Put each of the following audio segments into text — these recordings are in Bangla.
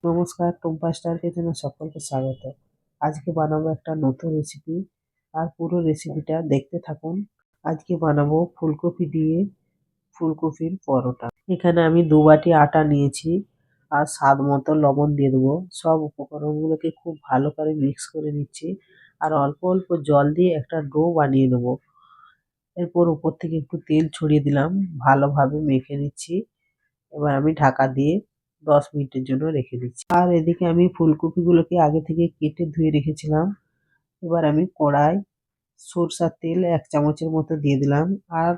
নমস্কার, টুম্পা স্টার কিচেনে সকলকে স্বাগত। আজকে বানাবো একটা নতুন রেসিপি, আর পুরো রেসিপিটা দেখতে থাকুন। আজকে বানাবো ফুলকপি দিয়ে ফুলকপির পরোটা। এখানে আমি 2 বাটি আটা নিয়েছি আর স্বাদ মতো লবণ দিয়ে দেবো। সব উপকরণগুলোকে খুব ভালো করে মিক্স করে নিচ্ছি আর অল্প অল্প জল দিয়ে একটা ডো বানিয়ে নেবো। এরপর উপর থেকে একটু তেল ছড়িয়ে দিলাম, ভালোভাবে মেখে নিচ্ছি। এবার আমি ঢাকা দিয়ে 10 মিনিটের জন্য রেখে দিচ্ছি। আর এদিকে আমি ফুলকপিগুলোকে আগে থেকে কেটে ধুয়ে রেখেছিলাম। এবার আমি কড়াই সরষার তেল 1 চামচের মতো দিয়ে দিলাম, আর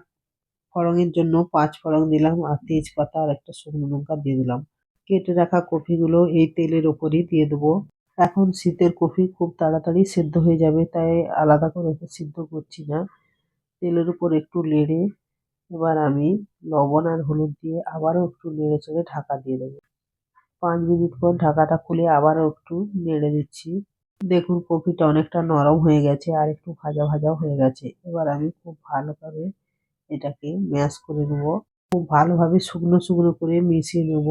ফোড়নের জন্য 5 ফোড়ন দিলাম, আর তেজপাতা আর একটা শুকনো লঙ্কা দিয়ে দিলাম। কেটে রাখা কপিগুলো এই তেলের ওপরই দিয়ে দেবো। এখন শীতের কপি খুব তাড়াতাড়ি সেদ্ধ হয়ে যাবে, তাই আলাদা করে সিদ্ধ করছি না। তেলের উপর একটু নেড়ে এবার আমি লবণ আর হলুদ দিয়ে আবারও একটু নেড়ে চেড়ে ঢাকা দিয়ে দেবো। 5 মিনিট পর ঢাকাটা খুলে আবারও একটু নেড়ে দিচ্ছি। দেখুন কপিটা অনেকটা নরম হয়ে গেছে আর একটু ভাজা ভাজাও হয়ে গেছে। এবার আমি খুব ভালোভাবে এটাকে ম্যাশ করে নেব। খুব ভালোভাবে শুকনো শুকনো করে মিশিয়ে নেব।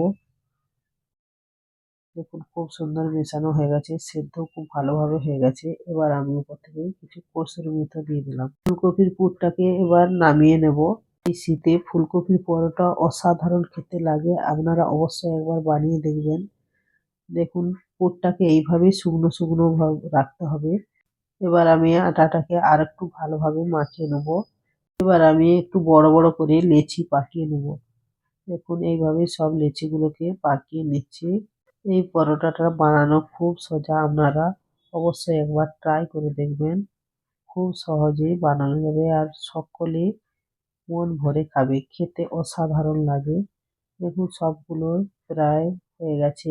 দেখুন খুব সুন্দর মেশানো হয়ে গেছে, সেদ্ধ খুব ভালোভাবে হয়ে গেছে। এবার আমি উপর থেকে কিছু কসুরি মেথি দিয়ে দিলাম। ফুলকপির পুরটাকে এবার নামিয়ে নেব। এই শীতে ফুলকপির পরোটা অসাধারণ খেতে লাগে, আপনারা অবশ্যই একবার বানিয়ে দেখবেন। দেখুন পুরটাকে এইভাবে শুকনো শুকনো রাখতে হবে। এবার আমি আটাটাকে আর একটু ভালোভাবে মাখিয়ে নেব। এবার আমি একটু বড় বড় করে লেচি পাকিয়ে নেব। দেখুন এইভাবে সব লেচিগুলোকে পাকিয়ে নিচ্ছি। এই পরোটাটা বানানো খুব সোজা, আপনারা অবশ্যই একবার ট্রাই করে দেখবেন। খুব সহজেই বানানো যাবে আর সকলেই মন ভরে খাবে, খেতে অসাধারণ লাগে। দেখুন সবগুলো প্রায় হয়ে গেছে।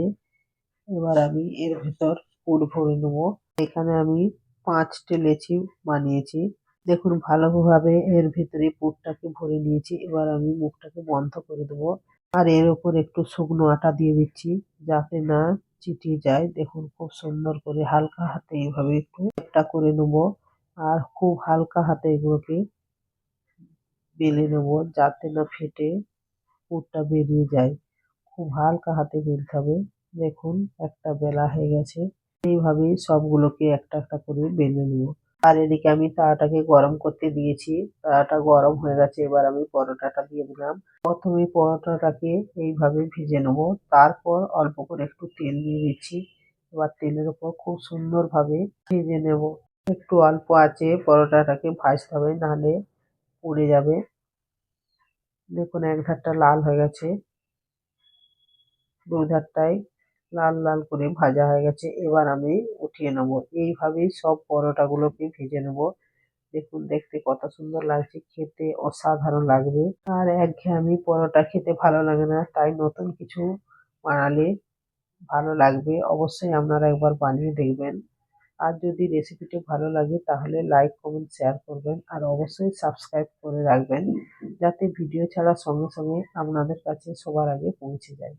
এবার আমি এর ভেতর পুর ভরে নেবো। এখানে আমি 5টে লেচি বানিয়েছি। দেখুন ভালোভাবে এর ভিতরে পুরটাকে ভরে নিয়েছি। এবার আমি মুখটাকে বন্ধ করে দেবো আর এর উপর একটু শুকনো আটা দিয়ে দিচ্ছি, যাতে না চিটিয়ে যায়। দেখুন খুব সুন্দর করে হালকা হাতে এইভাবে একটু একটা করে নেবো আর খুব হালকা হাতে এগুলোকে বেলে নেবো, যাতে না ফেটে পুরটা বেরিয়ে যায়। খুব হালকা হাতে বেলতে হবে। দেখুন একটা বেলা হয়ে গেছে। এইভাবেই সবগুলোকে একটা একটা করে বেলে নেব। আর এদিকে আমি তাওয়াটাকে গরম করতে দিয়েছি। তাওয়াটা গরম হয়ে গেছে, এবার আমি পরোটাটা দিয়ে দিলাম। প্রথমে পরোটাটাকে এইভাবে ভেজে নেব, তারপর অল্প করে একটু তেল দিয়ে দিচ্ছি। এবার তেলের উপর খুব সুন্দরভাবে ভেজে নেব। একটু অল্প আঁচে পরোটাটাকে ভাজতে হবে, নাহলে পুড়ে যাবে। দেখুন এক ধারটা লাল হয়ে গেছে, দু ধারটাই লাল লাল করে ভাজা হয়ে গেছে। এবার আমি উঠিয়ে নেব। এইভাবেই সব পরোটাগুলোকে ভেজে নেব। দেখুন দেখতে কত সুন্দর লাগছে, খেতে অসাধারণ লাগবে। আর একঘেয়েমি পরোটা খেতে ভালো লাগে না, তাই নতুন কিছু বানালে ভালো লাগবে। অবশ্যই আপনারা একবার বানিয়ে দেখবেন। আর যদি রেসিপিটি ভালো লাগে তাহলে লাইক কমেন্ট শেয়ার করবেন, আর অবশ্যই সাবস্ক্রাইব করে রাখবেন, যাতে ভিডিও ছাড়ার সঙ্গে সঙ্গে আপনাদের কাছে সবার আগে পৌঁছে যায়।